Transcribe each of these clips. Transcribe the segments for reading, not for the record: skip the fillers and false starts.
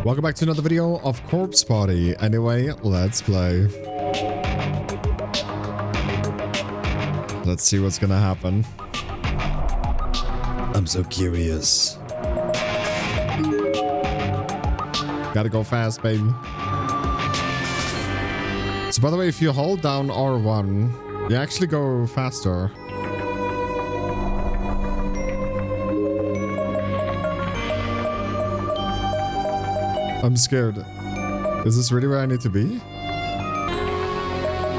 Welcome back to another video of Corpse Party. Anyway, let's play. Let's see what's gonna happen. I'm so curious. Gotta go fast, baby. So by the way, if you hold down R1, you actually go faster. I'm scared. Is this really where I need to be?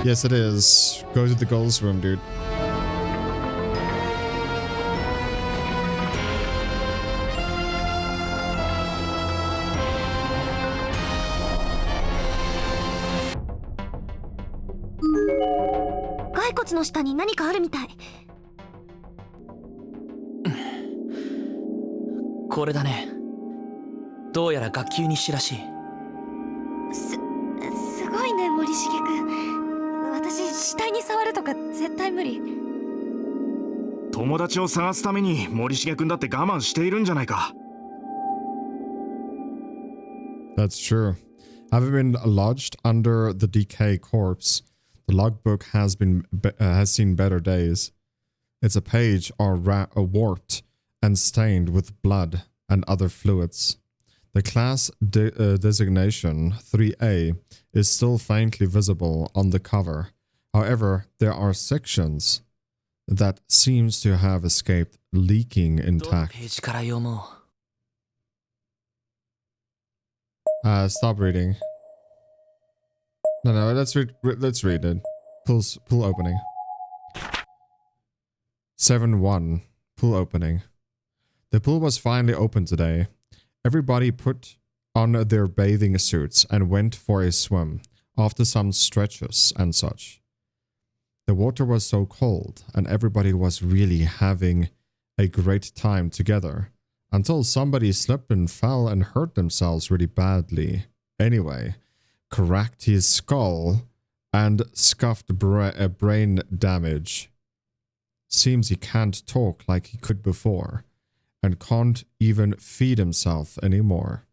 Yes, it is. Go to the goals room, dude. That's true. Having been lodged under the decay corpse, the logbook has seen better days. It's a page warped and stained with blood and other fluids. The class designation 3A is still faintly visible on the cover. However, there are sections that seems to have escaped leaking intact. Stop reading. No, let's read it. Pull opening. 7-1. Pool opening. The pool was finally open today. Everybody put on their bathing suits and went for a swim, after some stretches and such. The water was so cold, and everybody was really having a great time together, until somebody slipped and fell and hurt themselves really badly. Anyway, cracked his skull and scuffed brain damage. Seems he can't talk like he could before, and can't even feed himself anymore.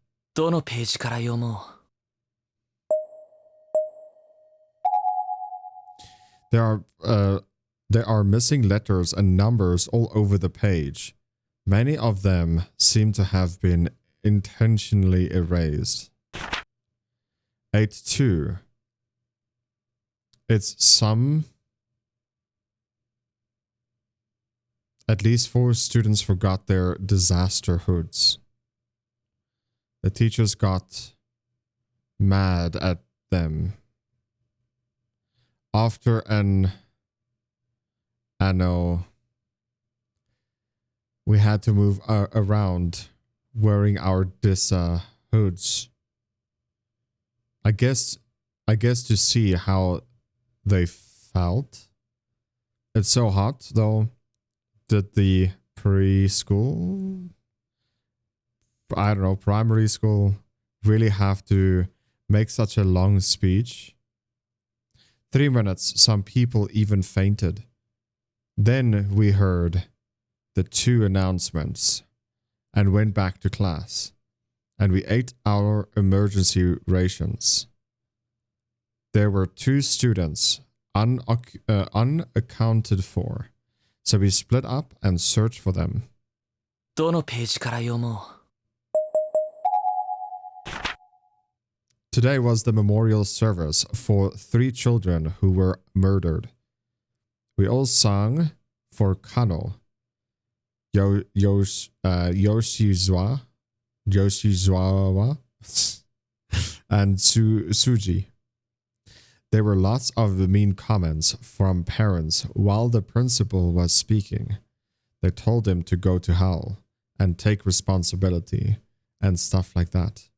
There are missing letters and numbers all over the page. Many of them seem to have been intentionally erased. 8-2. It's some... At least 4 students forgot their disaster hoods. The teachers got mad at them. After an anno, we had to move around wearing our hoods. I guess to see how they felt. It's so hot though. Did the preschool, I don't know, primary school really have to make such a long speech? 3 minutes, some people even fainted. Then we heard the 2 announcements and went back to class. And we ate our emergency rations. There were 2 students unaccounted for. So we split up and searched for them. Today was the memorial service for 3 children who were murdered. We all sang for Kano, Yoshizawa, and Suji. There were lots of mean comments from parents while the principal was speaking. They told him to go to hell and take responsibility and stuff like that.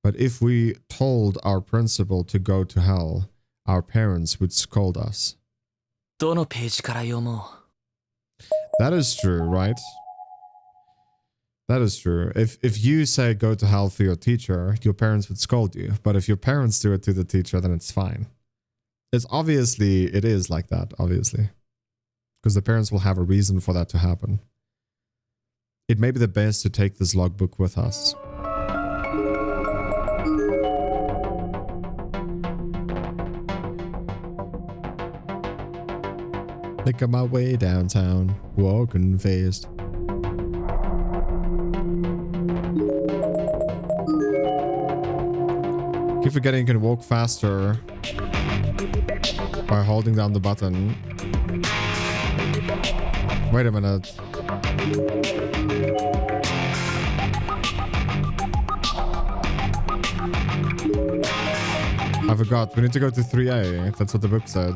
But if we told our principal to go to hell, our parents would scold us. That is true, right? That is true. If you say go to hell for your teacher, your parents would scold you. But if your parents do it to the teacher, then it's fine. It is like that, obviously. Because the parents will have a reason for that to happen. It may be the best to take this logbook with us. Making my way downtown, walking fast. Keep forgetting you can walk faster by holding down the button. Wait a minute. I forgot. We need to go to 3A. That's what the book said.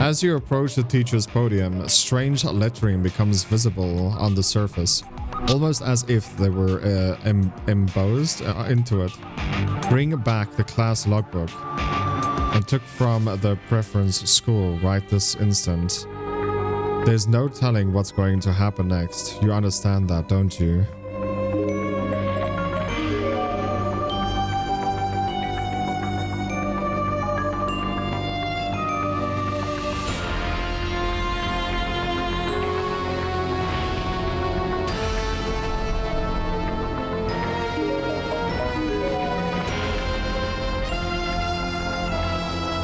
As you approach the teacher's podium, strange lettering becomes visible on the surface, almost as if they were embossed into it. Bring back the class logbook and took from the preference school right this instant. There's no telling what's going to happen next. You understand that, don't you?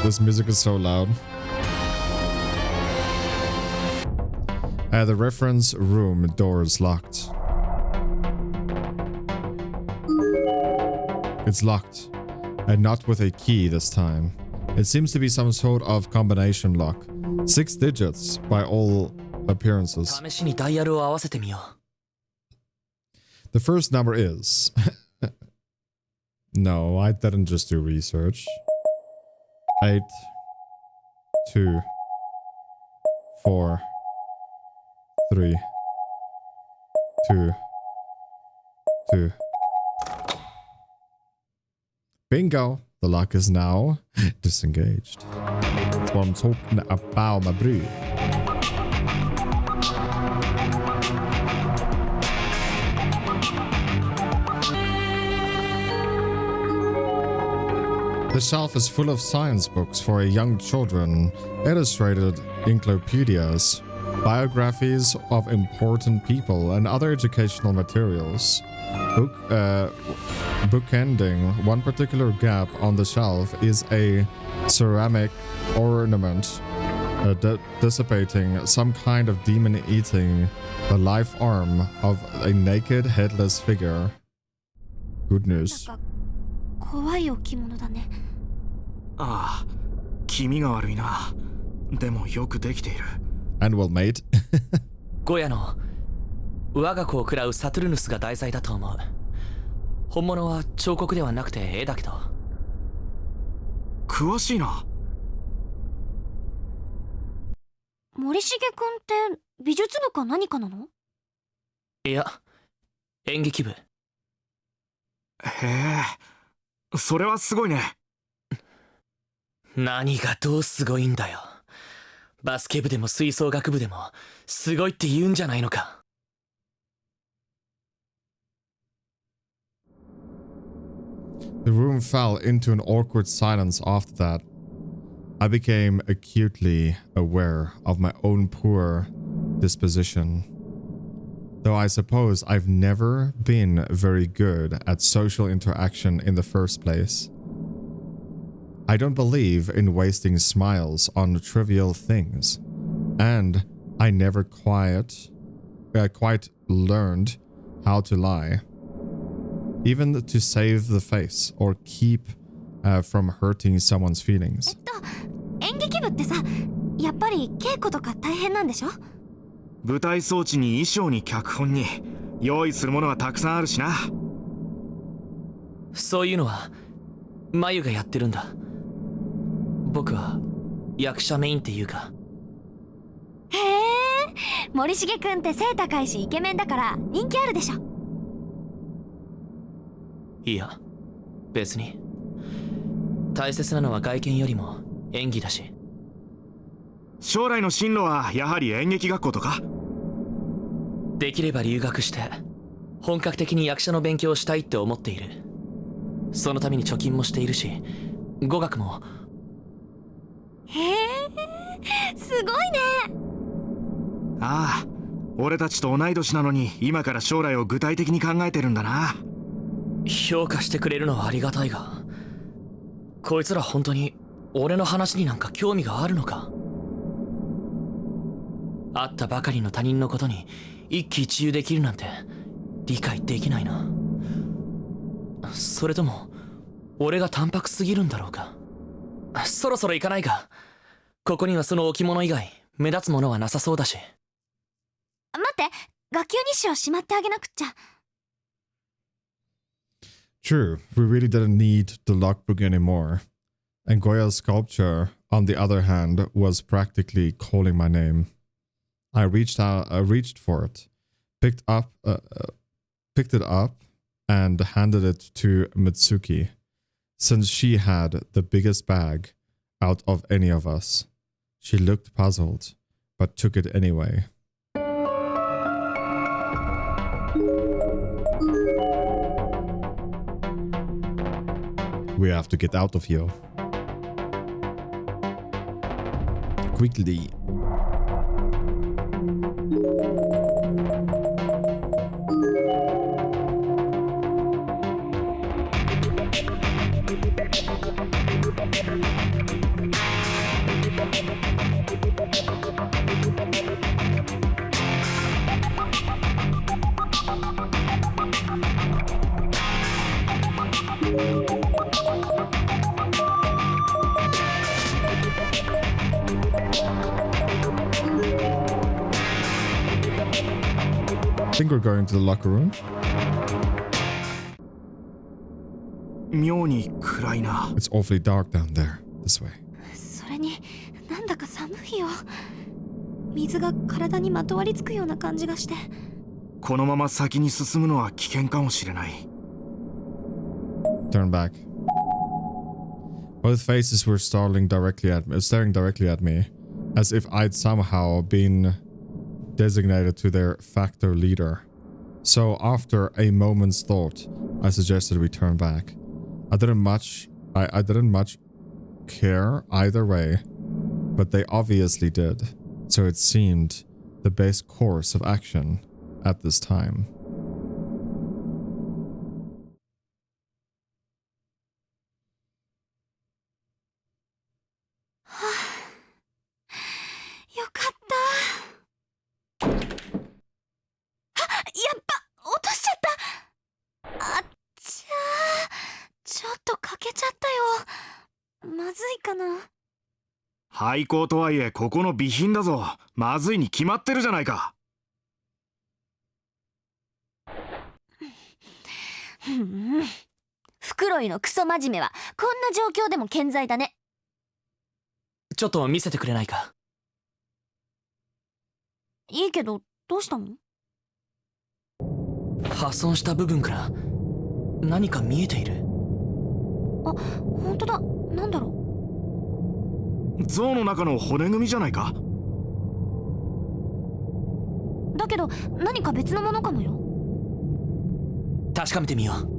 This music is so loud. The reference room door is locked. It's locked, and not with a key this time. It seems to be some sort of combination lock. 6 digits by all appearances. The first number is... No, I didn't just do research. 8, 2, 4, 3, 2, 2. Bingo! The lock is now disengaged. That's what I'm talking about, my bro. The shelf is full of science books for young children, illustrated encyclopedias, biographies of important people, and other educational materials. Bookending one particular gap on the shelf is a ceramic ornament dissipating some kind of demon eating the life arm of a naked, headless figure. Good news. 怖い置物だね。ああ、気味が悪いな。でもよくできている。And well made. ゴヤの我が子を食らうサトゥルヌスが題材だと思う。本物は彫刻ではなくて絵だけど。詳しいな。森重くんって美術部か何かなの？いや、演劇部。へえ、それはすごいね。何がどうすごいんだよ。バスケ部でも吹奏楽部でもすごいって言うんじゃないのか。The room fell into an awkward silence after that. I became acutely aware of my own poor disposition. Though I suppose I've never been very good at social interaction in the first place. I don't believe in wasting smiles on trivial things, and I never quite learned how to lie, even to save the face or keep from hurting someone's feelings. 演劇部ってさ、やっぱり稽古とか大変なんでしょ？舞台装置に衣装に脚本に用意するものはたくさんあるしな。そういうのは眉がやってるんだ。僕は役者メインっていうか。へえ、森重くんって背高いしイケメンだから人気あるでしょ？いや、別に。大切なのは外見よりも演技だし。将来の進路はやはり演劇学校とか？できれば留学して本格的に役者の勉強をしたいって思っている。そのために貯金もしているし、語学も。へえ、すごいね。ああ、俺たちと同い年なのに今から将来を具体的に考えてるんだな。評価してくれるのはありがたいが、こいつら本当に俺の話になんか興味があるのか？会ったばかりの他人のことに一喜一憂できるなんて理解できないな。それとも俺が淡白すぎるんだろうか。そろそろ行かないか。ここにはその置物以外目立つものはなさそうだし。待って、学級日誌をしまってあげなくっちゃ。True, we really didn't need the logbook anymore. And Goya's sculpture, on the other hand, was practically calling my name. I reached for it, picked it up, and handed it to Mitsuki, since she had the biggest bag out of any of us. She looked puzzled, but took it anyway. We have to get out of here. Quickly. I think we're going to the locker room. 妙に暗いな。 It's awfully dark down there. This way. それになんだか寒いよ。水が体にまとわりつくような感じがして。このまま先に進むのは危険かもしれない。 Turn back. Both faces were staring directly at me, as if I'd somehow been designated to their factor leader. So after a moment's thought, I suggested we turn back. I didn't much care either way, but they obviously did, so it seemed the best course of action at this time. Get まずいかな。廃校とはいえここの備品だぞ。まずいに決まってるじゃないか。袋井のクソ真面目はこんな状況でも健在だね。ちょっと見せてくれないか。いいけどどうしたの？破損した部分から何か見えている。あ、本当だ。なんだろう。像の中の骨組みじゃないか。だけど何か別のものかもよ。確かめてみよう。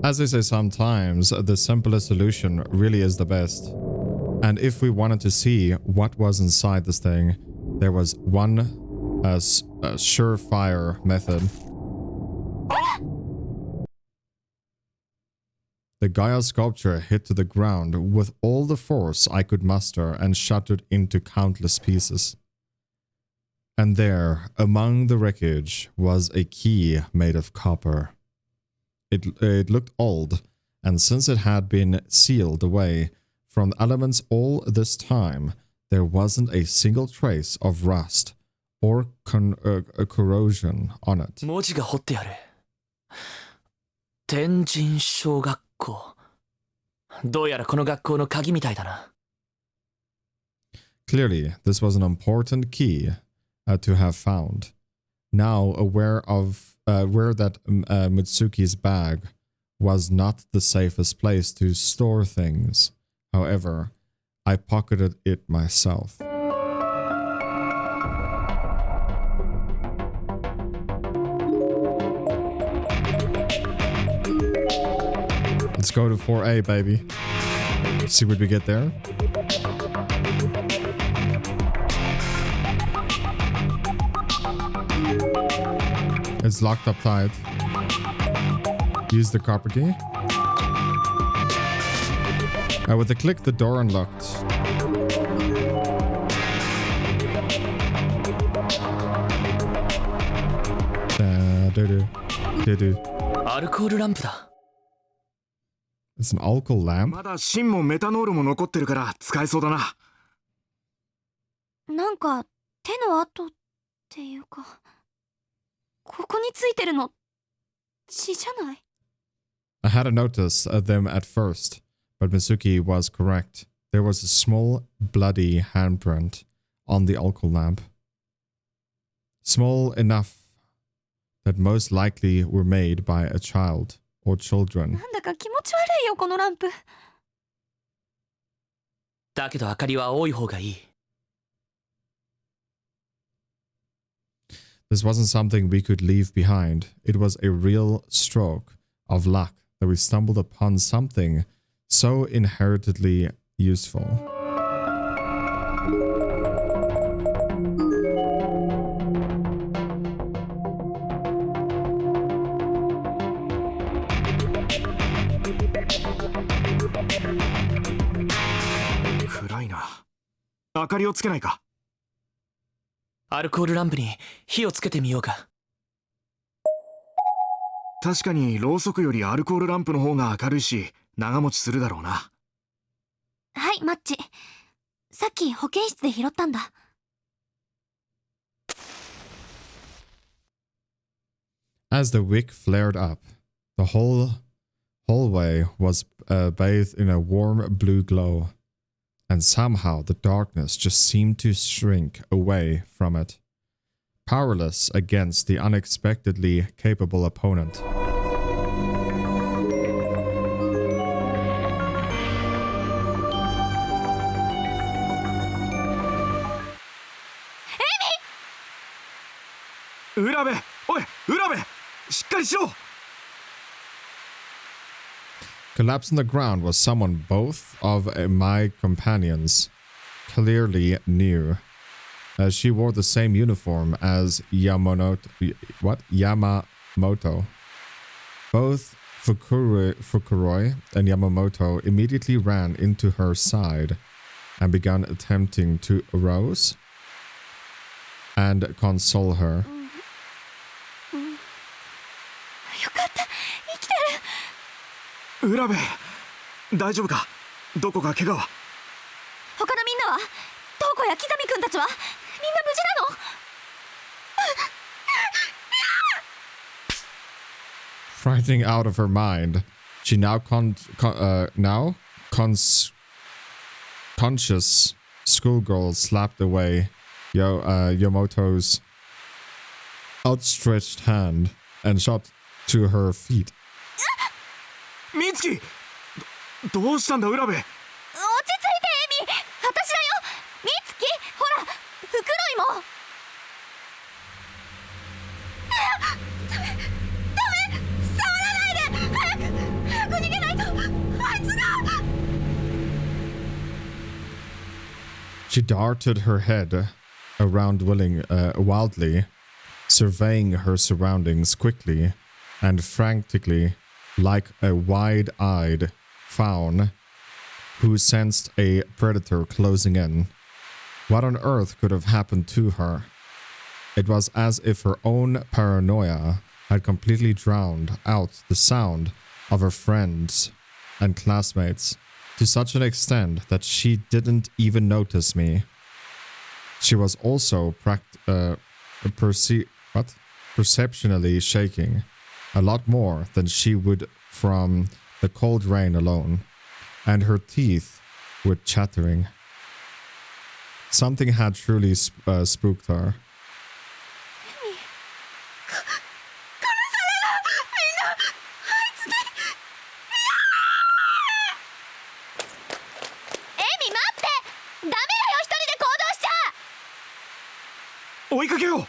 As they say sometimes, the simplest solution really is the best. And if we wanted to see what was inside this thing, there was one surefire method. The Gaia sculpture hit to the ground with all the force I could muster and shattered into countless pieces. And there, among the wreckage, was a key made of copper. It looked old, and since it had been sealed away from the elements all this time, there wasn't a single trace of rust or corrosion on it. 文字が彫ってある。天神小学校。どうやらこの学校の鍵みたいだな。Clearly, this was an important key to have found. Now aware that Mitsuki's bag was not the safest place to store things. However, I pocketed it myself. Let's go to 4A, baby. See what we get there. It's locked up tight. Use the copper key. With a click, the door unlocked.アルコールランプだ。 It's an alcohol lamp. まだ芯もメタノールも残ってるから使えそうだな。なんか手の跡っていうか、ここについてるの血じゃない？ I hadn't noticed them at first, but Mitsuki was correct. There was a small, bloody handprint on the alcohol lamp. Small enough that most likely were made by a child or children. なんだか気持ち悪いよこのランプ。だけど明かりは多い方がいい。 This wasn't something we could leave behind. It was a real stroke of luck that we stumbled upon something so inheritedly useful. Bright. 明かりをつけないか。アルコールランプに火をつけてみようか。確かにろうそくよりアルコールランプの方が明るいし長持ちするだろうな。はい、マッチ。さっき保健室で拾ったんだ。As the wick flared up, the whole hallway was bathed in a warm blue glow, and somehow the darkness just seemed to shrink away from it, powerless against the unexpectedly capable opponent. Amy! 浦部、おい、浦部、しっかりしろ。 Collapsed on the ground was someone both of my companions clearly knew. She wore the same uniform as Yamamoto. Both Fukuroi and Yamamoto immediately ran into her side and began attempting to arouse and console her. よかった、生きてる。浦部、大丈夫か？どこか怪我は？他のみんなは？東子や木南くんたちは？みんな無事なの？Frightening out of her mind, she now conscious schoolgirl slapped away Yomoto's outstretched hand and shot to her feet. 美月、どうしたんだ浦部？落ち着いてエミ、私だよ。美月、ほら、フクロイも。ダメ、触らないで。早く逃げないと。あいつが。 She darted her head around wildly, surveying her surroundings quickly and frantically, like a wide-eyed fawn who sensed a predator closing in. What on earth could have happened to her? It was as if her own paranoia had completely drowned out the sound of her friends and classmates to such an extent that she didn't even notice me. She was also perceptionally shaking, a lot more than she would from the cold rain alone, and her teeth were chattering. Something had truly spooked her. Amy, 待って。ダメだよ、一人で行動しちゃ。追いかけよう。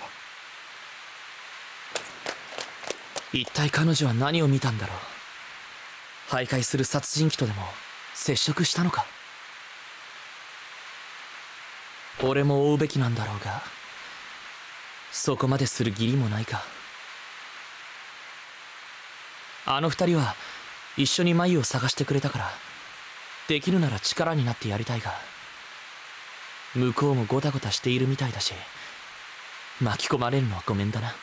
一体彼女は何を見たんだろう。徘徊する殺人鬼とでも接触したのか。俺も追うべきなんだろうが、そこまでする義理もないか。あの二人は一緒に眉を探してくれたから、できるなら力になってやりたいが、向こうもゴタゴタしているみたいだし、巻き込まれるのはごめんだな。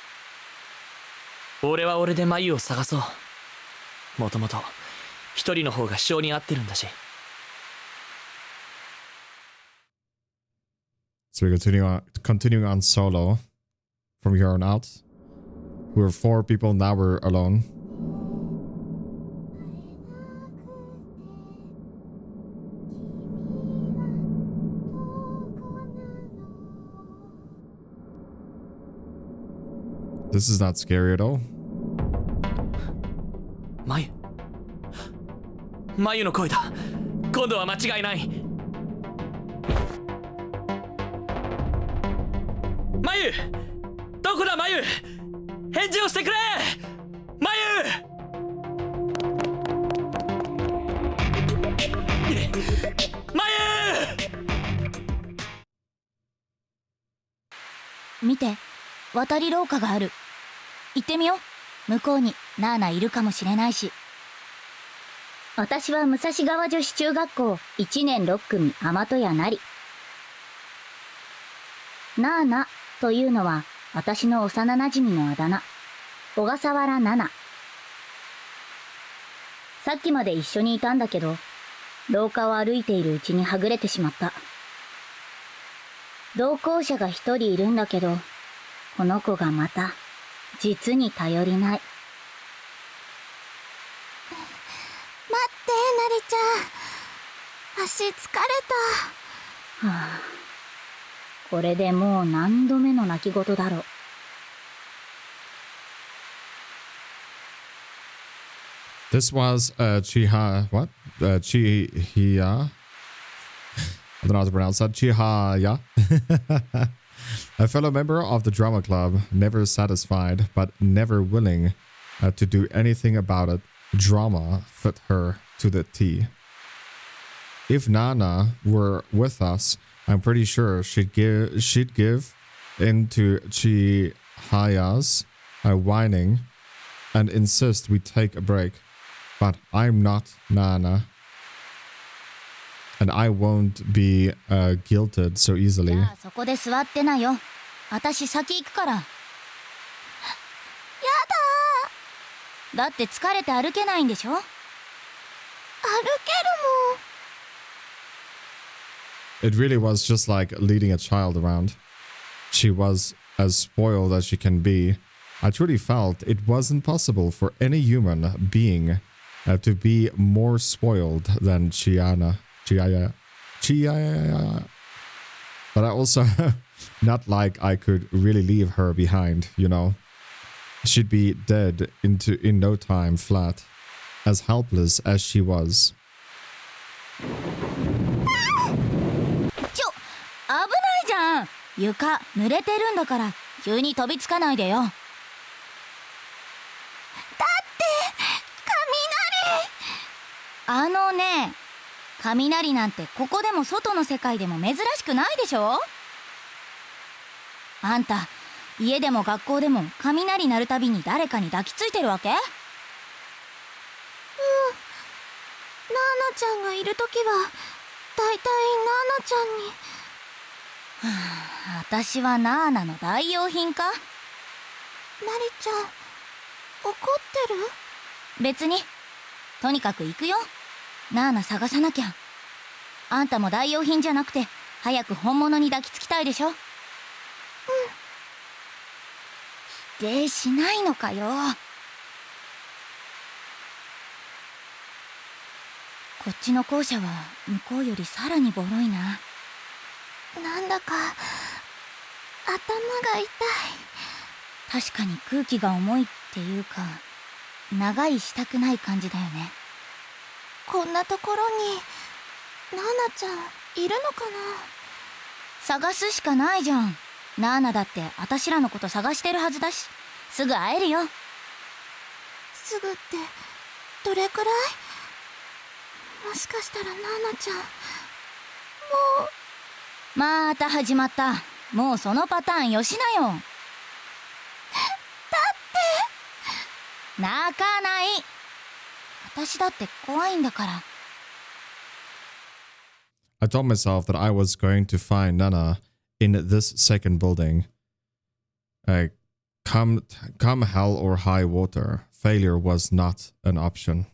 俺は俺で眉を探そう。もともと一人の方が性に合ってるんだし。So we continuing on solo from here on out. We were 4 people, now we're alone. This is not scary at all. 眉の声だ。今度は間違いない。眉、どこだ眉、返事をしてくれ眉。見て、渡り廊下がある。行ってみよう。向こうにナーナいるかもしれないし。私は武蔵川女子中学校1年6組天戸谷なり。ナーナというのは私の幼なじみのあだ名、小笠原奈々。さっきまで一緒にいたんだけど、廊下を歩いているうちにはぐれてしまった。同行者が一人いるんだけど、この子がまた実に頼りない。待ってなりちゃん、足疲れた。はあ、これでもう何度目の泣き言だろう。This was Chiha. I don't know how to pronounce that. Chihaya. A fellow member of the drama club, never satisfied, but never willing to do anything about it. Drama fit her to the T. If Nana were with us, I'm pretty sure she'd give into Chihaya's whining and insist we take a break. But I'm not Nana. And I won't be guilted so easily. じゃあそこで座ってなよ。私先行くから。やだ。だって疲れて歩けないんでしょ。歩けるもん。It really was just like leading a child around. She was as spoiled as she can be. I truly felt it wasn't possible for any human being to be more spoiled than Chiaya. But I also not like I could really leave her behind, you know. She'd be dead in no time flat, as helpless as she was. 危ないじゃん。床濡れてるんだから急に飛びつかないでよ。だって雷。雷なんてここでも外の世界でも珍しくないでしょ。あんた家でも学校でも雷鳴るたびに誰かに抱きついてるわけ？ナーナちゃんがいるときはだいたいナーナちゃんに。私はナーナの代用品か？なりちゃん怒ってる？別に。とにかく行くよ。ナーナ探さなきゃ。あんたも代用品じゃなくて早く本物に抱きつきたいでしょ。うん。否定しないのかよ。こっちの校舎は向こうよりさらにボロいな。なんだか頭が痛い。確かに空気が重いっていうか、長居したくない感じだよね。こんなところにナーナちゃんいるのかな。探すしかないじゃん。ナーナだって私らのこと探してるはずだし、すぐ会えるよ。すぐってどれくらい？もしかしたらナーナちゃんもう。また始まった。もうそのパターンよしなよ。だって泣かない。私だって怖いんだから。I told myself that I was going to find Nana in this second building. Come hell or high water, failure was not an option.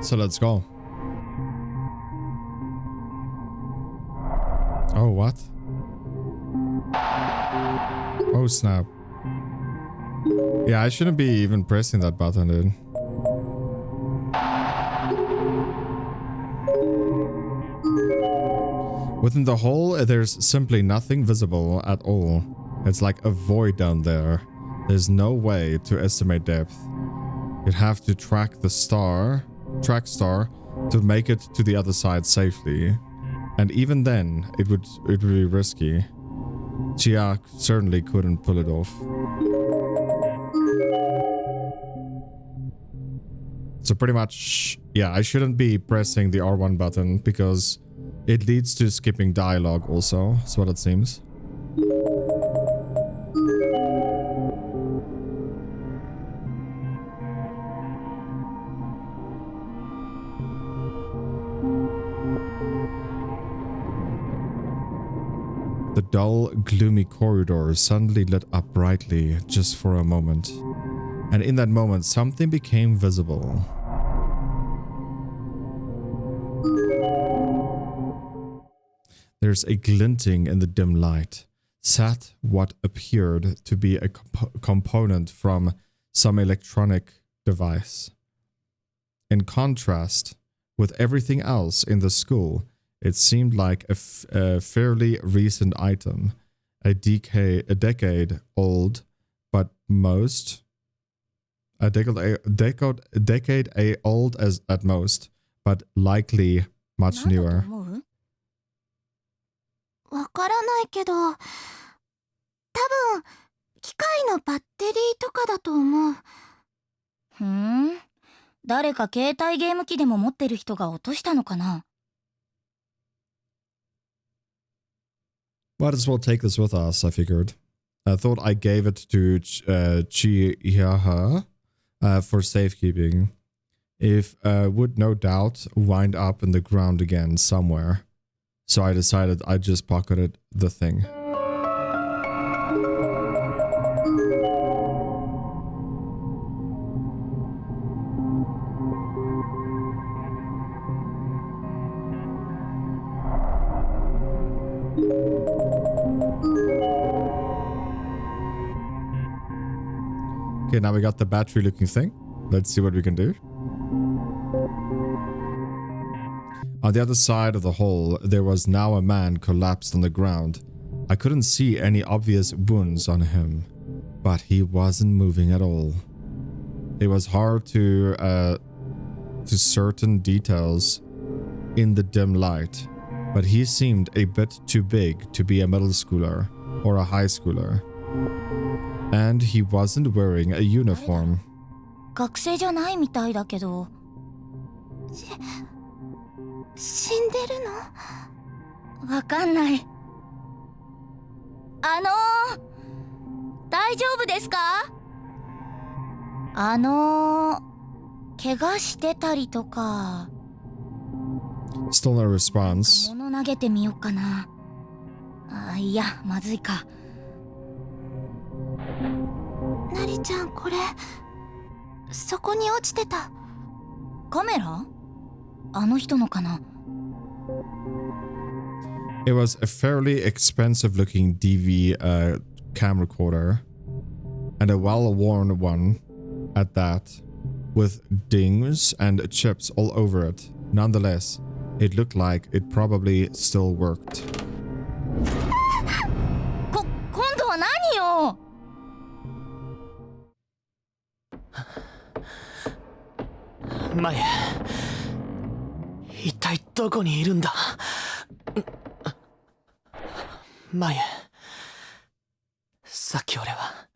So let's go. Oh, what? Oh, snap. Yeah, I shouldn't be even pressing that button, dude. Within the hole, there's simply nothing visible at all. It's like a void down there. There's no way to estimate depth. You'd have to track star to make it to the other side safely. And even then, it would be risky. Chia certainly couldn't pull it off. So pretty much, yeah, I shouldn't be pressing the R1 button because it leads to skipping dialogue also, is what it seems. The dull, gloomy corridor suddenly lit up brightly just for a moment. And in that moment, something became visible. There's a glinting in the dim light. Sat what appeared to be a component from some electronic device. In contrast with everything else in the school, it seemed like a fairly recent item, a decade old, but most a decade old as at most, but likely much newer. わからないけど、多分機械のバッテリーとかだと思う。ふん、誰か携帯ゲーム機でも持ってる人が落としたのかな。Might as well take this with us, I figured. I thought I gave it to Chihaha for safekeeping. If would no doubt wind up in the ground again somewhere. So I decided I'd just pocketed the thing. Okay, now we got the battery looking thing. Let's see what we can do. On the other side of the hole, there was now a man collapsed on the ground. I couldn't see any obvious wounds on him, but he wasn't moving at all. It was hard to certain details in the dim light, but he seemed a bit too big to be a middle schooler or a high schooler. And he wasn't wearing a uniform. 学生じゃないみたいだけど。死んでるの？わかんない。大丈夫ですか？怪我してたりとか。Still no response. 物投げてみようかな。あ、いや、まずいか。なりちゃん、これそこに落ちてた。カメラ？あの人のかな？ It was a fairly expensive looking DV cam recorder, and a well-worn one at that, with dings and chips all over it. Nonetheless, it looked like it probably still worked. 今度は何よ？前、一体どこにいるんだ？前、さっき俺は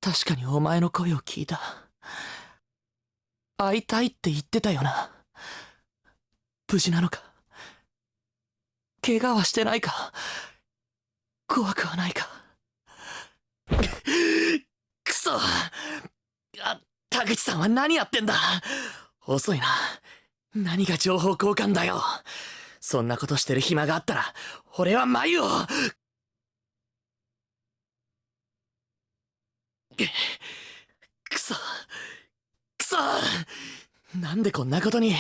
確かにお前の声を聞いた。会いたいって言ってたよな。無事なのか？怪我はしてないか？怖くはないか？くそ！田口さんは何やってんだ？遅いな。何が情報交換だよ。そんなことしてる暇があったら、俺は眉を。くそ。くそ！なんでこんなことに。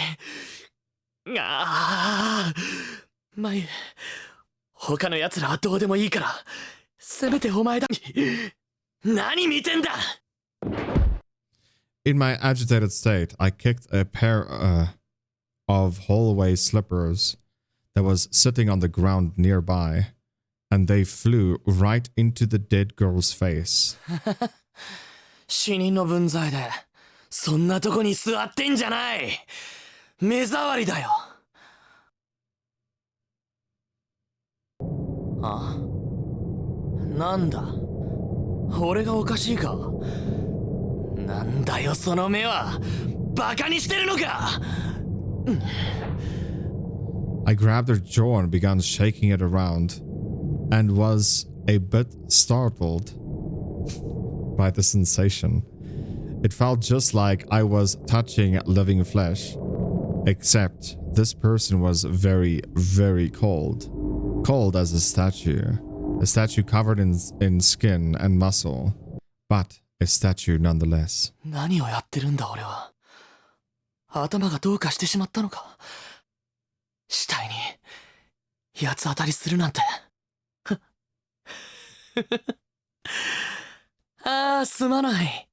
眉、他の奴らはどうでもいいから、せめてお前だ。何見てんだ！ In my agitated state, I kicked a pair of hallway slippers that was sitting on the ground nearby, and they flew right into the dead girl's face. 死人の分際で、そんなとこに座ってんじゃない！目障りだよ。あ？なんだ？俺がおかしいか？なんだよその目は！バカにしてるのか！ I grabbed her jaw and began shaking it around, and was a bit startled by the sensation. It felt just like I was touching living flesh, except this person was very, very cold. Cold as a statue covered in skin and muscle, but a statue nonetheless. 何をやってるんだ俺は。頭がどうかしてしまったのか。死体に八つ当たりするなんて。ああ、すまない。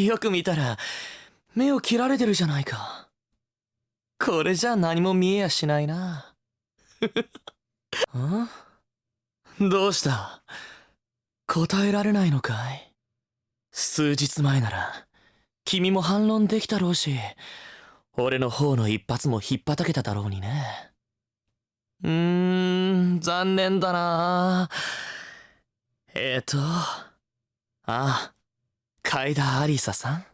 よく見たら目を切られてるじゃないか。これじゃ何も見えやしないな。どうした？答えられないのかい？数日前なら君も反論できたろうし、俺の方の一発もひっぱたけただろうにね。残念だな。カイダ・アリサさん、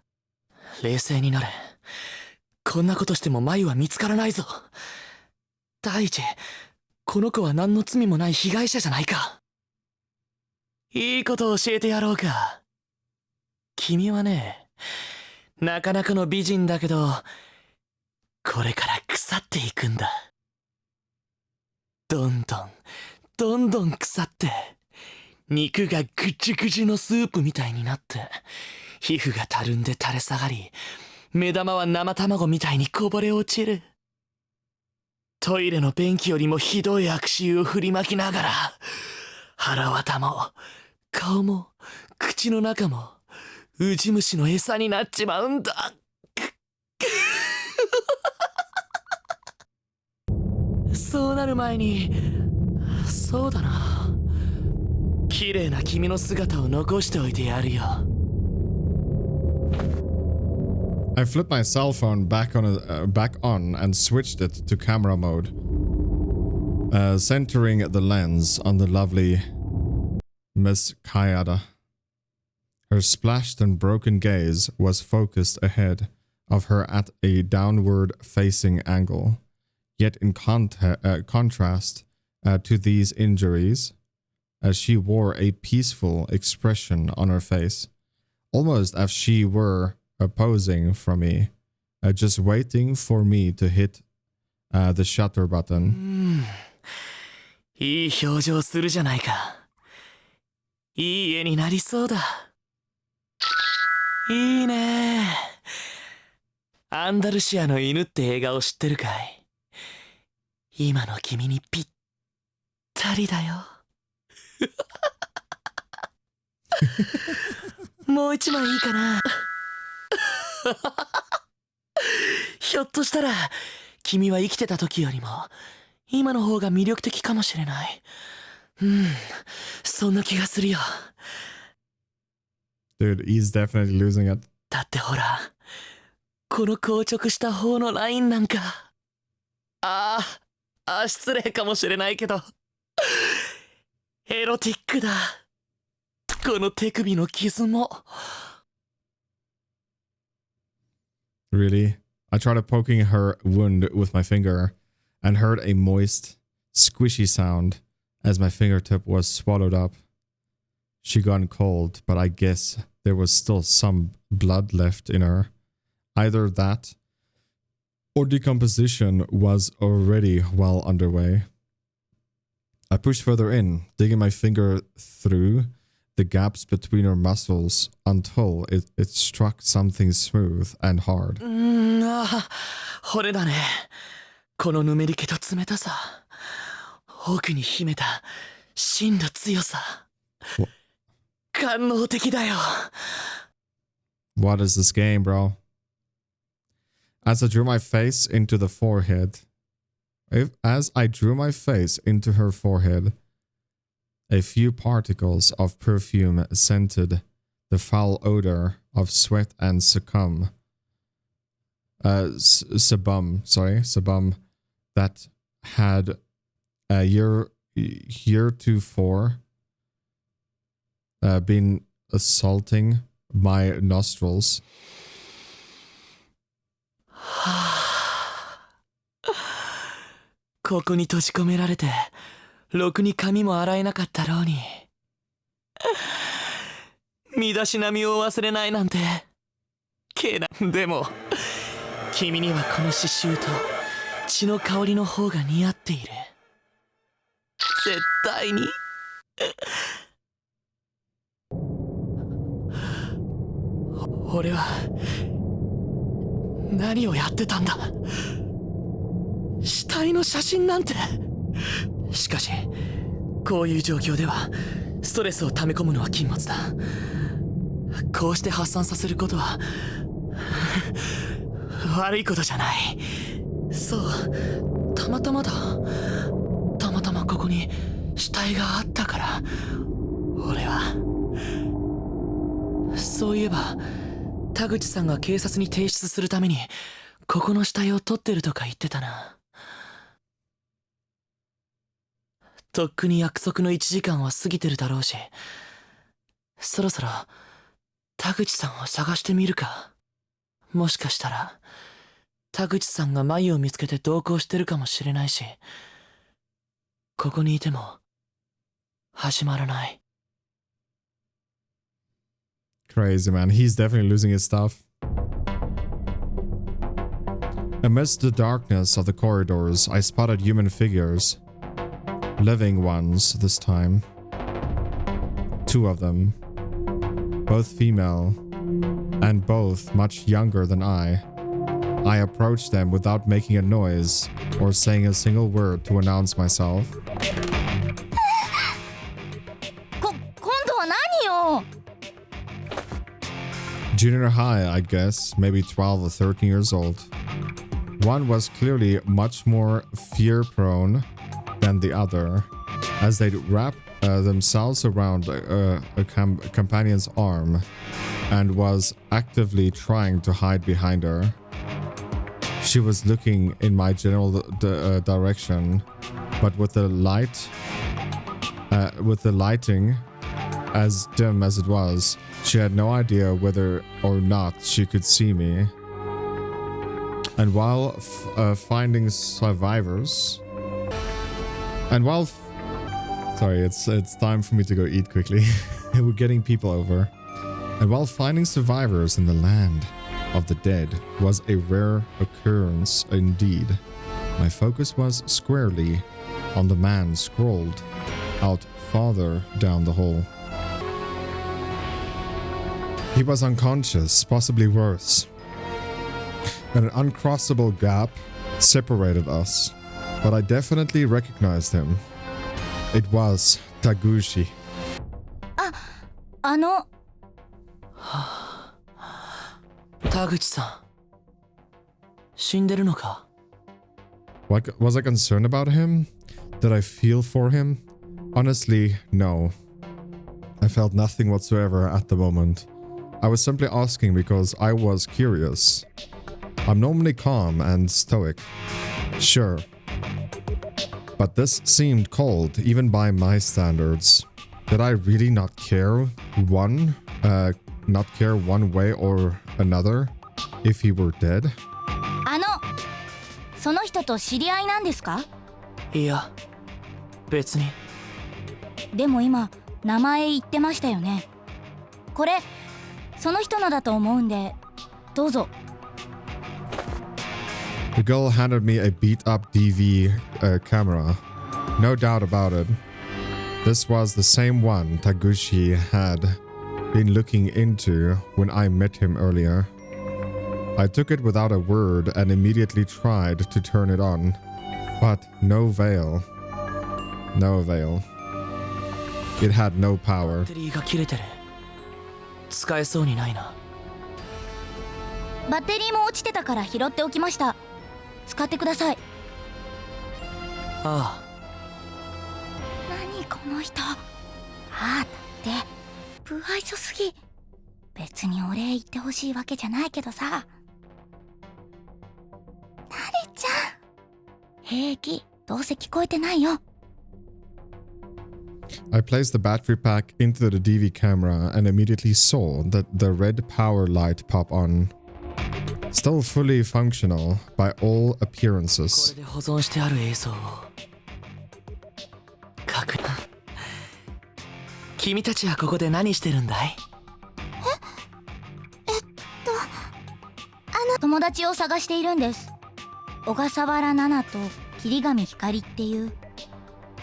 冷静になれ。こんなことしてもマユは見つからないぞ。第一、この子は何の罪もない被害者じゃないか。いいことを教えてやろうか。君はね、なかなかの美人だけど、これから腐っていくんだ。どんどん腐って、肉がぐちゅぐちゅのスープみたいになって、皮膚がたるんで垂れ下がり、目玉は生卵みたいにこぼれ落ちる。トイレの便器よりもひどい悪臭を振りまきながら、腹綿も顔も口の中もウジ虫の餌になっちまうんだ。そうなる前に、そうだな、綺麗な君の姿を残しておいてやるよ。I flipped my cell phone back on and switched it to camera mode, centering the lens on the lovely Miss Kayada. Her splashed and broken gaze was focused ahead of her at a downward-facing angle. Yet in contrast to these injuries, as she wore a peaceful expression on her face, almost as she were posing for me, just waiting for me to hit the shutter button. いい表情するじゃないか。いい絵になりそうだ。いいね。アンダルシアの犬って映画を知ってるかい？今の君にぴったりだよ。もう一枚いいかな。ひょっとしたら君は生きてた時よりも今の方が魅力的かもしれない。そんな気がするよ。 Dude, he's definitely losing it. だってほら、この硬直した方のラインなんか、失礼かもしれないけどエロティックだ。この手首の傷も。 Really? I tried poking her wound with my finger and heard a moist, squishy sound as my fingertip was swallowed up. She got cold, but I guess there was still some blood left in her. Either that, or decomposition was already well underway. I pushed further in, digging my finger through the gaps between her muscles until it struck something smooth and hard. 骨だね。このぬめり気と冷たさ。奥に秘めた真の強さ。官能的だよ。 What is this game, bro? As I drew my face into the forehead, her forehead, a few particles of perfume scented the foul odor of sweat and sebum that had heretofore been assaulting my nostrils. ここに閉じ込められてろくに髪も洗えなかったろうに。身だしなみを忘れないなんて。でも君にはこの刺繍と血の香りの方が似合っている。絶対に。俺は何をやってたんだ。死体の写真なんて。しかしこういう状況ではストレスを溜め込むのは禁物だ。こうして発散させることは悪いことじゃない。そう、たまたまだ。たまたまここに死体があったから。俺はそういえば田口さんが警察に提出するためにここの死体を取ってるとか言ってたな。とっくに約束の1時間は過ぎてるだろうし、そろそろ田口さんを探してみるか。もしかしたら田口さんが眉を見つけて同行してるかもしれないし、ここにいても始まらない。 Crazy, man. He's definitely losing his stuff. Amidst the darkness of the corridors, I spotted human figures. Living ones this time. 2 of them. Both female, and both much younger than I. I approached them without making a noise or saying a single word to announce myself. 今度は何よ。 Junior high, I guess, maybe 12 or 13 years old. One was clearly much more fear-prone than the other, as they'd wrap themselves around a companion's arm and was actively trying to hide behind her. She was looking in my general direction, but with the lighting as dim as it was, she had no idea whether or not she could see me. And while finding survivors, sorry, it's time for me to go eat quickly. We're getting people over. And while finding survivors in the land of the dead was a rare occurrence indeed, my focus was squarely on the man scrolled out farther down the hall. He was unconscious, possibly worse. And an uncrossable gap separated us, but I definitely recognized him. It was Taguchi. 田口さん、死んでるのか? What, was I concerned about him? Did I feel for him? Honestly, no. I felt nothing whatsoever at the moment. I was simply asking because I was curious. I'm normally calm and stoic. Sure. But this seemed cold, even by my standards. Did I really not care not care one way or another if he were dead? その人と知り合いなんですか？いや、別に。でも今名前言ってましたよね。これその人のだと思うんでどうぞ。The girl handed me a beat-up DV camera. No doubt about it. This was the same one Taguchi had been looking into when I met him earlier. I took it without a word and immediately tried to turn it on. But no avail. No avail. It had no power. バッテリーが切れてる。使えそうにないな。バッテリーも落ちてたから拾っておきました。使ってください。ああ。何この人。ああだって不愛想すぎ。別にお礼言ってほしいわけじゃないけどさ。なれちゃん。平気。どうせ聞こえてないよ。I placed the battery pack into the DV camera and immediately saw that the red power light pop on. Still fully functional by all こ appearances. れで保存してある映像を確認。君たちはここで何してるんだい？友達を探しているんです。小笠原奈々と桐上ひかりっていう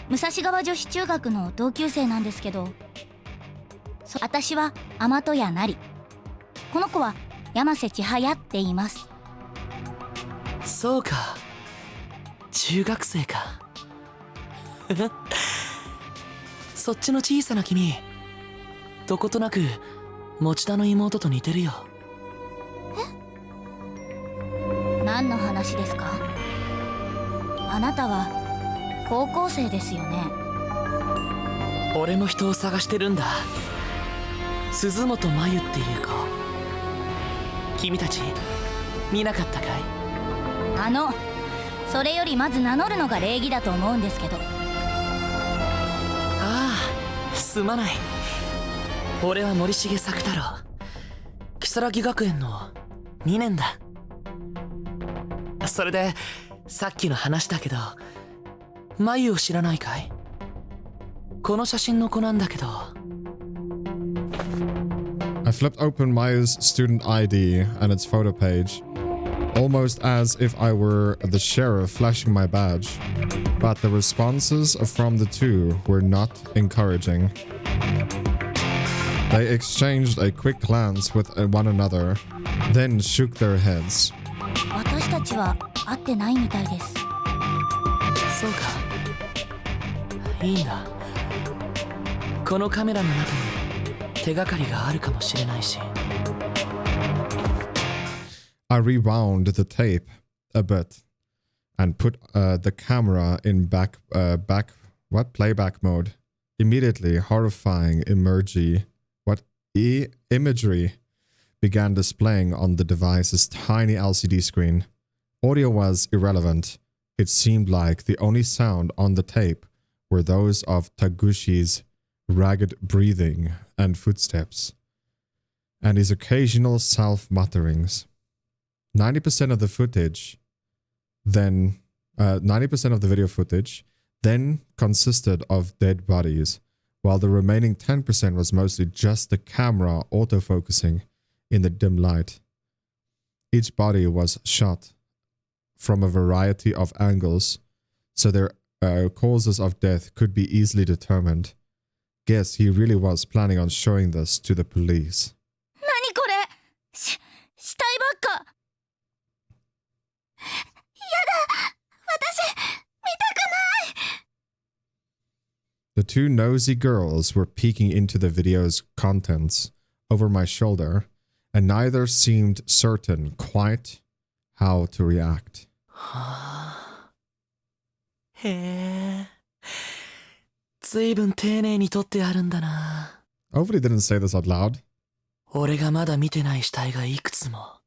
武蔵川女子中学の同級生なんですけど、私は天戸谷なり、この子は山瀬千早って言います。そうか、中学生か。そっちの小さな君、どことなく持田の妹と似てるよ。何の話ですか？あなたは高校生ですよね。俺も人を探してるんだ。鈴本真由っていう子。君たち見なかったかい？それよりまず名乗るのが礼儀だと思うんですけど。ああ、すまない。俺は森重作太郎、如月学園の2年だ。それでさっきの話だけど、真由を知らないかい？この写真の子なんだけど。I flipped open Maya's student ID and its photo page, almost as if I were the sheriff flashing my badge. But the responses from the two were not encouraging. They exchanged a quick glance with one another, then shook their heads. 私たちは会ってないみたいです。そうか、いいんだ。このカメラの中に手がかりがあるかもしれないし。I rewound the tape a bit and put the camera in playback mode. Immediately, horrifying imagery began displaying on the device's tiny LCD screen. Audio was irrelevant. It seemed like the only sound on the tape were those of Taguchi's ragged breathing and footsteps, and his occasional self-mutterings. 90% of the video footage then consisted of dead bodies, while the remaining 10% was mostly just the camera autofocusing in the dim light. Each body was shot from a variety of angles, so their causes of death could be easily determined. Guess he really was planning on showing this to the police. 何これ？死体ばっか。やだ、私見たくない。The two nosy girls were peeking into the video's contents over my shoulder, and neither seemed certain quite how to react. へえ、ずいぶん丁寧に撮ってあるんだな。 Hopefully didn't say this out loud. 俺がまだ見てない死体がいくつも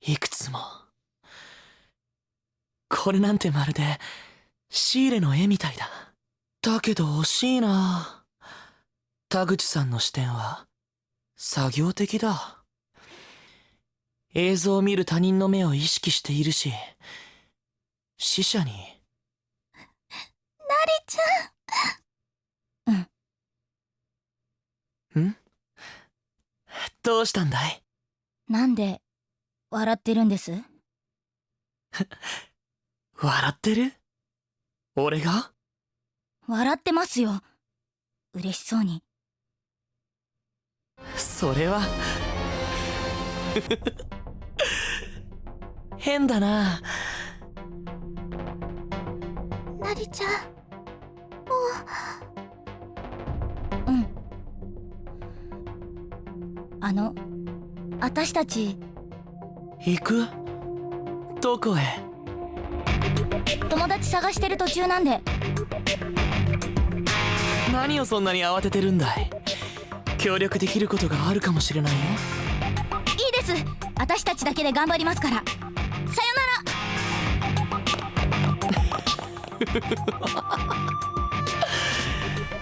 いくつも。これなんてまるでシーレの絵みたいだ。だけど惜しいな。田口さんの視点は作業的だ。映像を見る他人の目を意識しているし、死者に。なりちゃん。ん？どうしたんだい？なんで笑ってるんです？笑ってる？俺が？笑ってますよ。嬉しそうに。それは変だな。なりちゃん、もう。私たち行く？どこへ？友達探してる途中なんで。何をそんなに慌ててるんだい？協力できることがあるかもしれないよ。いいです。私たちだけで頑張りますから。さよ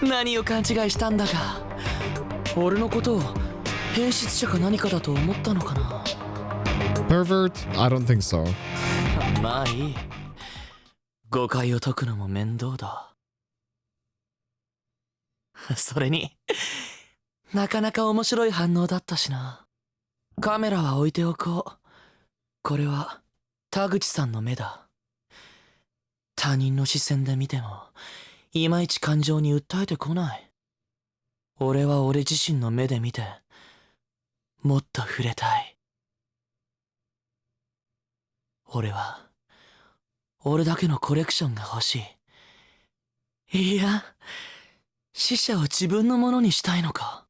なら。何を勘違いしたんだか。俺のことを変質者か何かだと思ったのかな。 Pervert? I don't think so. まあいい。誤解を解くのも面倒だ。それになかなか面白い反応だったしな。カメラは置いておこう。これは田口さんの目だ。他人の視線で見てもいまいち感情に訴えてこない。俺は俺自身の目で見てもっと触れたい。俺は俺だけのコレクションが欲しい。いや、死者を自分のものにしたいのか。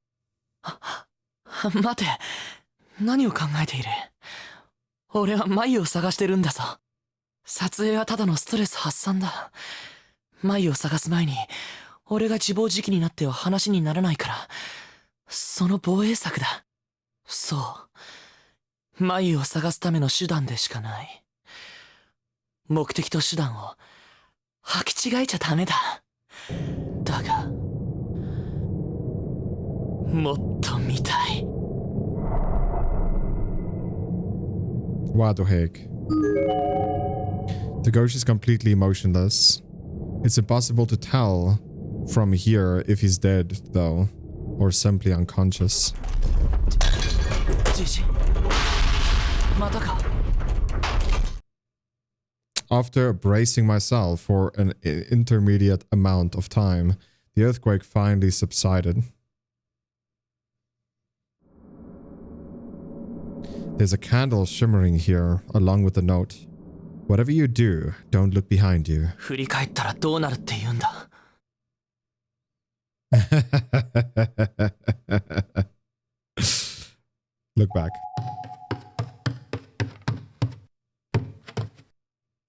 待て、何を考えている？俺は眉を探してるんだぞ。撮影はただのストレス発散だ。眉を探す前に俺が自暴自棄になっては話にならないから、その防衛策だ。そう、眉を探すための手段でしかない。目的と手段を履き違えちゃダメだ。だがもっと見たい。 What the heck? The ghost is completely motionless. It's impossible to tell from here if he's dead, though, or simply unconscious. じじ、またか。After bracing myself for an intermediate amount of time, the earthquake finally subsided. There's a candle shimmering here, along with the note. Whatever you do, don't look behind you. 振り返ったらどうなるって言うんだ。Look back.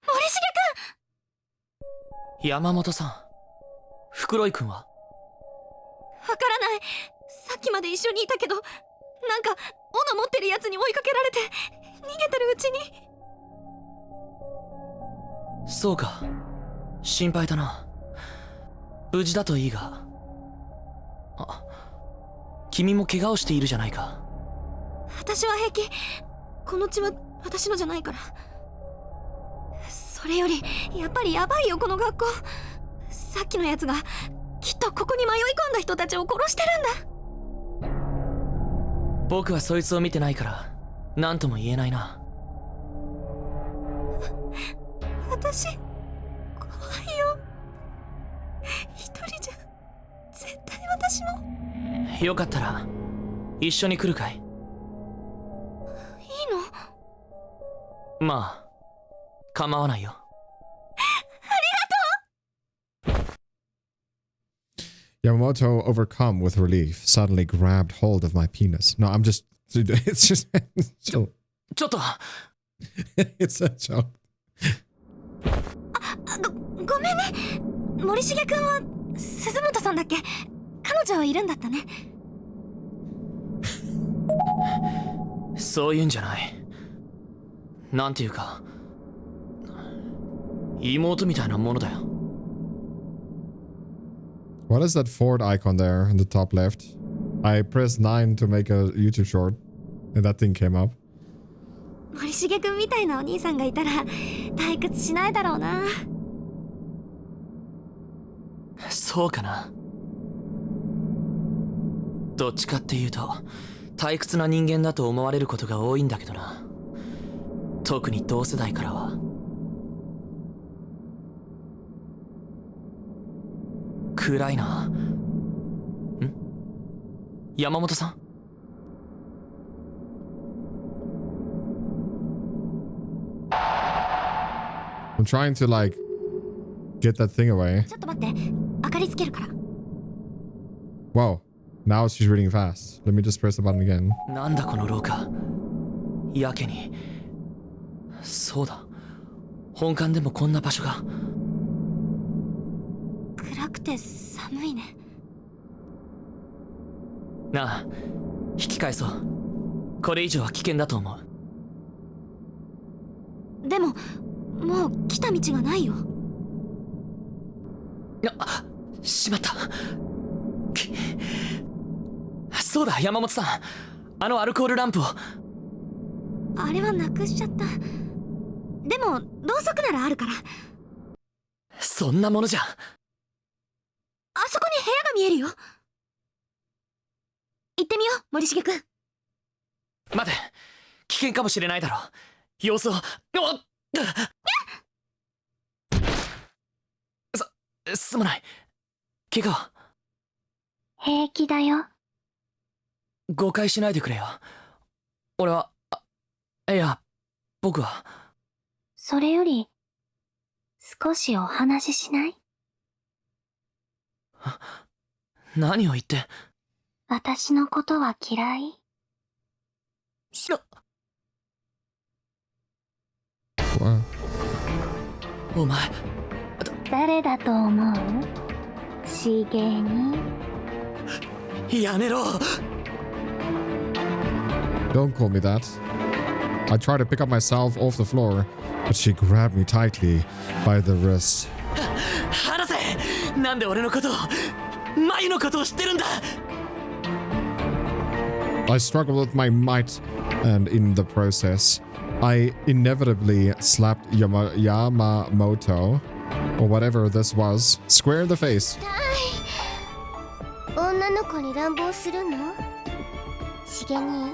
森重山本さん、袋井くんは？くん。わからない。さっきまで一緒にいたけど、なんか斧持ってるやつに追いかけられて逃げてるうちに。そうか、心配だな。無事だといいが。あ、君も怪我をしているじゃないか。私は平気。この血は私のじゃないから。それよりやっぱりやばいよ、この学校。さっきのやつがきっとここに迷い込んだ人たちを殺してるんだ。僕はそいつを見てないから何とも言えないな。私怖いよ。一人じゃ絶対私も。よかったら一緒に来るかい？いいの？まあ構わないよ。Yamamoto, overcome with relief, suddenly grabbed hold of my penis. No, I'm just... It's just... ちょっと。It's a joke. ごめんね。森重くんは鈴本さんだっけ？彼女いるんだったね。そういうんじゃない。なんていうか妹みたいなものだよ。What is that Ford icon there in the top left? I pressed 9 to make a YouTube short, and that thing came up. 森重くんみたいなお兄さんがいたら退屈しないだろうな。そうかな。どっちかっていうと退屈な人間だと思われることが多いんだけどな。特に同世代からは。暗いな。ん？山本さん？ I'm trying to like get that thing away. ちょっと待って、明かりつけるから。Whoa. Now she's reading fast. Let me just press the button again. なんだこの廊下。やけに。そうだ。本館でもこんな場所が。暗くて寒いね。なあ、引き返そう。これ以上は危険だと思う。でも、もう来た道がないよ。あ、しまった。そうだ、山本さん。あのアルコールランプを。あれはなくしちゃった。でも、ろうそくならあるから。そんなものじゃ。あそこに部屋が見えるよ。行ってみよう、森重くん。待て、危険かもしれないだろう。様子を。すまない。怪我は？平気だよ。誤解しないでくれよ。俺は、いや、僕は。それより、少しお話ししない？何を言って。私のことは嫌い？お前。誰だと思う？しげに。やめろ。Don't call me that. I tried to pick up myself off the floor, but she grabbed me tightly by the wrist. 離せ。なんで俺のことを、マユのことを知ってるんだ。I struggled with my might, and in the process, I inevitably slapped Yamamoto, or whatever this was, square in the face. 女の子に乱暴するの？しげに。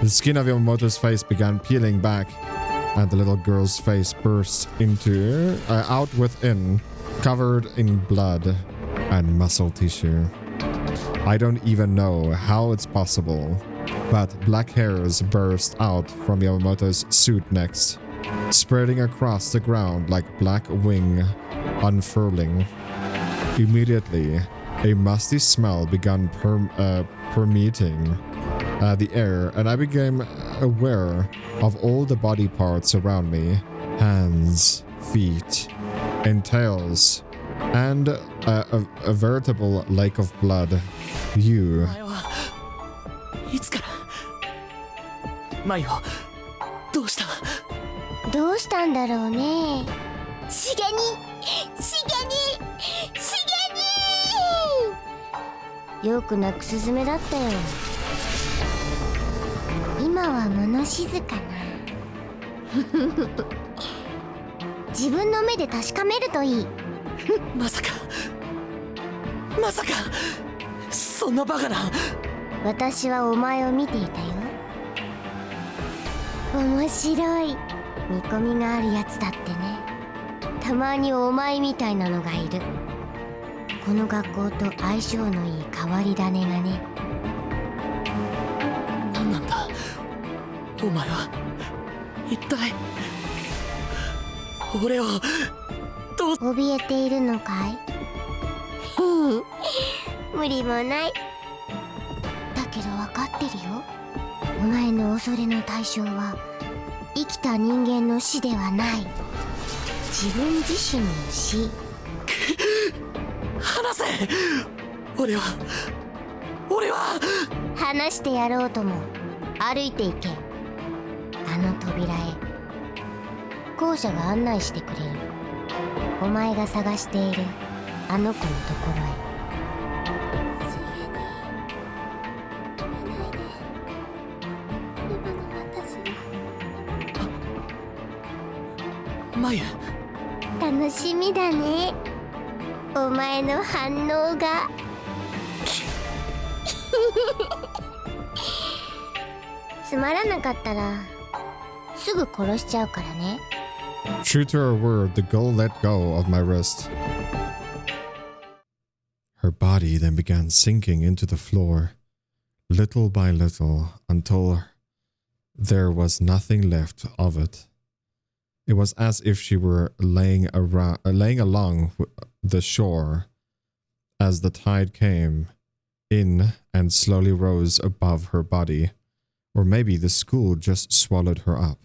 The skin of Yamamoto's face began peeling back, and the little girl's face burst out within, covered in blood and muscle tissue. I don't even know how it's possible, but black hairs burst out from Yamamoto's suit next, spreading across the ground like black wing unfurling. Immediately, a musty smell began permeating the air, and I became aware of all the body parts around me, hands, feet, and tails, and a veritable lake of blood. You. いつからマユはどうした？どうしたんだろうね。しげに。よく鳴くスズメだったよ。今は物静かな。自分の目で確かめるといい。まさかそんなバカな。私はお前を見ていたよ。面白い。見込みがあるやつだってね。たまにお前みたいなのがいる。この学校と相性のいい変わり種がね。何なんだお前は。一体俺をどう。怯えているのかい？無理もない。だけど分かってるよ。お前の恐れの対象は生きた人間の死ではない。自分自身の死。離せ。俺は話してやろうとも。歩いていけ。あの扉へ。校舎が案内してくれる。お前が探しているあの子のところへ。マユ、楽しみだね、お前の反応が。つまらなかったらすぐ殺しちゃうからね。 True to her word, the girl let go of my wrist. Her body then began sinking into the floor, little by little, until there was nothing left of it. It was as if she were laying along the shore as the tide came in and slowly rose above her body. Or maybe the school just swallowed her up.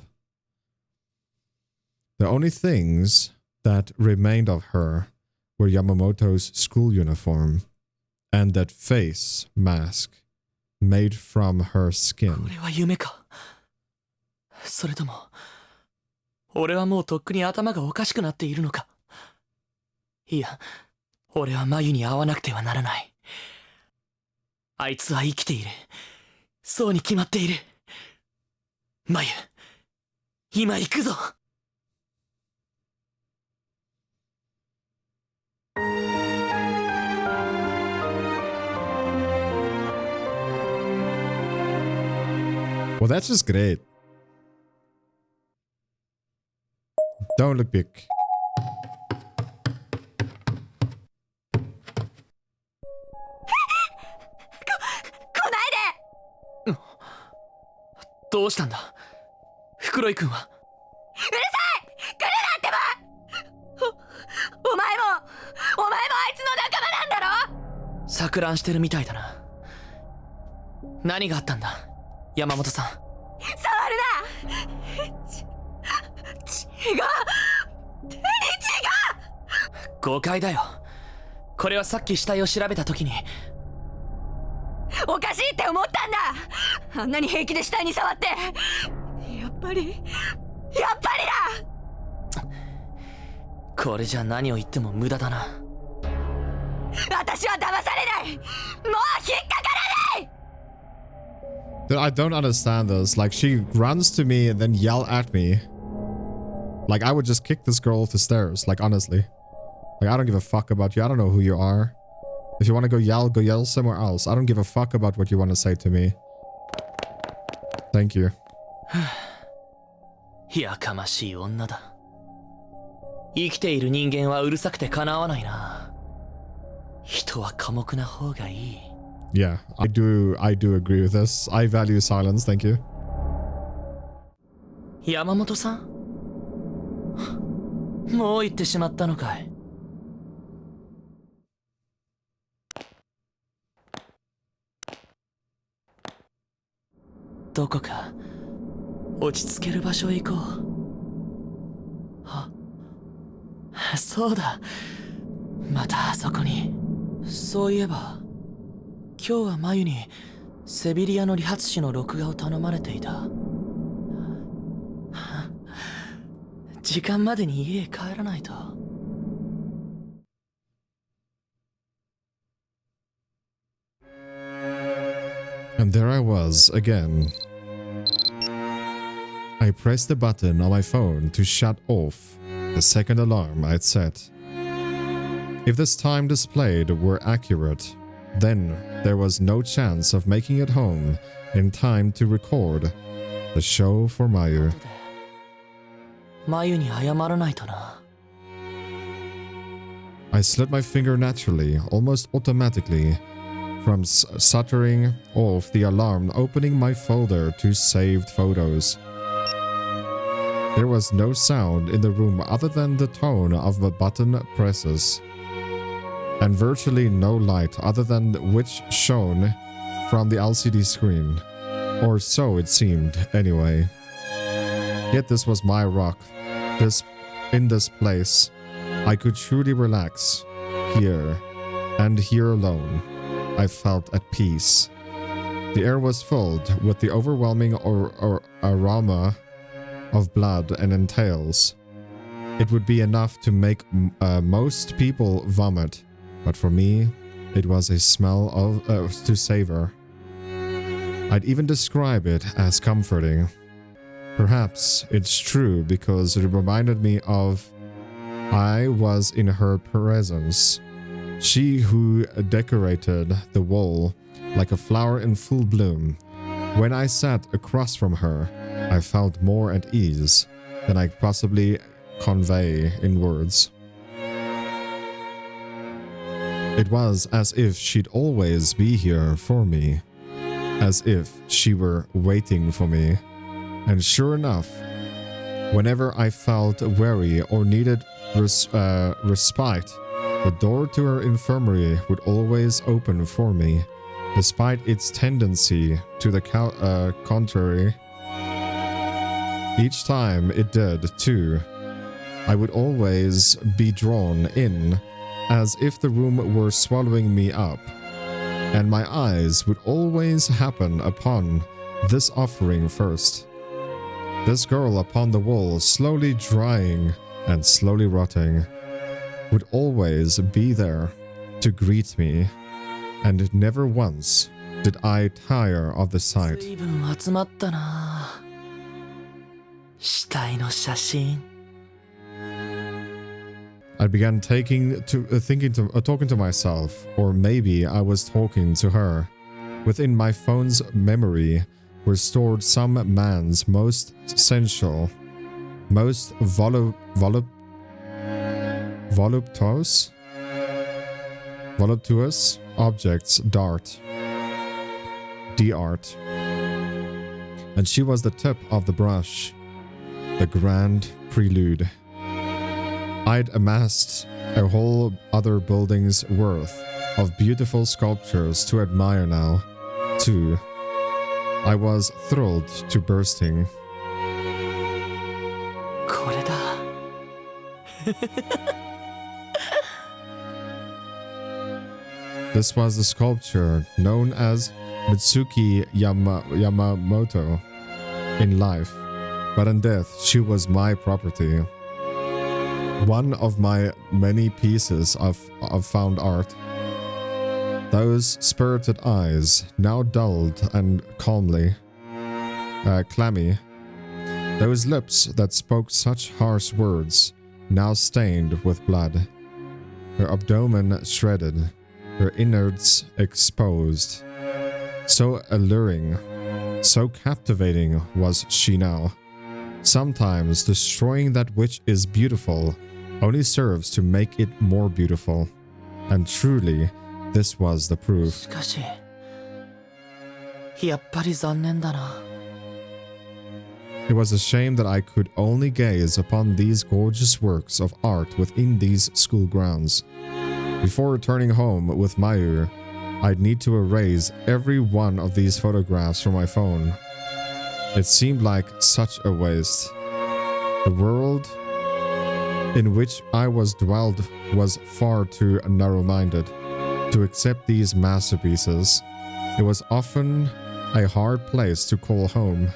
The only things that remained of her were Yamamoto's school uniform and that face mask made from her こ skin. れは夢か。それとも俺はもうとっくに頭がおかしくなっているのか。いや、俺はマユに会わなくてはならない。あいつは生きている。そうに決まっている。マユ、今行くぞ。Well, that's just great. Don't look big. どうしたんだ袋井君は。うるさい、来るなってば。お前もあいつの仲間なんだろ。錯乱してるみたいだな。何があったんだ山本さん。触るな。血が誤解だよ。これはさっき死体を調べた時に。おかしいって思ったんだ。あんなに平気で死体に触って。やっぱりだ。これじゃ何を言っても無駄だな。私は騙されない。もう引っかからない。 Dude, I don't understand this. Like, she runs to me and then yell at me. Like, I would just kick this girl off the stairs. Like, honestly. Like, I don't give a fuck about you. I don't know who you are. If you want to go yell somewhere else. I don't give a fuck about what you want to say to me. Thank you. やかましい女だ。生きている人間はうるさくてかなわないな。人は寡黙な方がいい。Yeah, I do agree with this. I value silence, thank you. 山本さんもう行ってしまったのかい。どこか落ち着ける場所へ行こう。そうだ、またあそこに。そういえば今日はマユにセビリアの理髪師の録画を頼まれていた。時間までに家へ帰らないと。And there I was again. I pressed the button on my phone to shut off the second alarm I'd set. If this time displayed were accurate, then there was no chance of making it home in time to record the show for Mayu. マユに謝らないとな。I slid my finger naturally, almost automatically, from stuttering off the alarm, opening my folder to saved photos. There was no sound in the room other than the tone of the button presses, and virtually no light other than which shone from the LCD screen, or so it seemed anyway. Yet this was my rock. In this place, I could truly relax. Here, and here alone, I felt at peace. The air was filled with the overwhelming aroma of blood and entrails, it would be enough to make most people vomit, but for me, it was a smell of to savor. I'd even describe it as comforting. Perhaps it's true because it reminded me of I was in her presence. She who decorated the wall like a flower in full bloom. When I sat across from her, I felt more at ease than I could possibly convey in words. It was as if she'd always be here for me, as if she were waiting for me. And sure enough, whenever I felt weary or needed respite, the door to her infirmary would always open for me, despite its tendency to the contrary. Each time it did, too, I would always be drawn in, as if the room were swallowing me up, and my eyes would always happen upon this offering first. This girl upon the wall, slowly drying and slowly rotting, would always be there to greet me, and never once did I tire of the sight. 随分集まったな。死体の写真。I began talking to myself, or maybe I was talking to her. Within my phone's memory were stored some man's most sensual, most voluptuous objects, dart, and she was the tip of the brush, the grand prelude. I'd amassed a whole other building's worth of beautiful sculptures to admire now, too. I was thrilled to bursting. これだ。This was the sculpture known as Mitsuki Yamamoto in life, but in death she was my property. One of my many pieces of found art. Those spirited eyes, now dulled and clammy. Those lips that spoke such harsh words, now stained with blood. Her abdomen shredded, her innards exposed. So alluring, so captivating was she now. Sometimes destroying that which is beautiful only serves to make it more beautiful. And truly, this was the proof. しかし、やっぱり残念だな。It was a shame that I could only gaze upon these gorgeous works of art within these school grounds. Before returning home with Mayu, I'd need to erase every one of these photographs from my phone. It seemed like such a waste. The world in which I was dwelled was far too narrow-minded to accept these masterpieces. It was often a hard place to call home.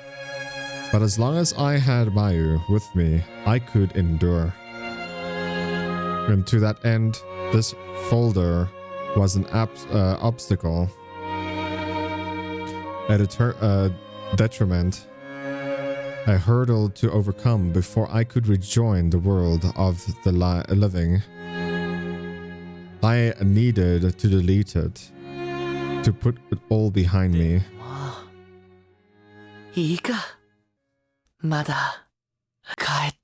But as long as I had Mayu with me, I could endure. And to that end, this folder was an obstacle, a detriment, a hurdle to overcome before I could rejoin the world of the living. I needed to delete it, to put it all behind me. いいか。まだ帰っ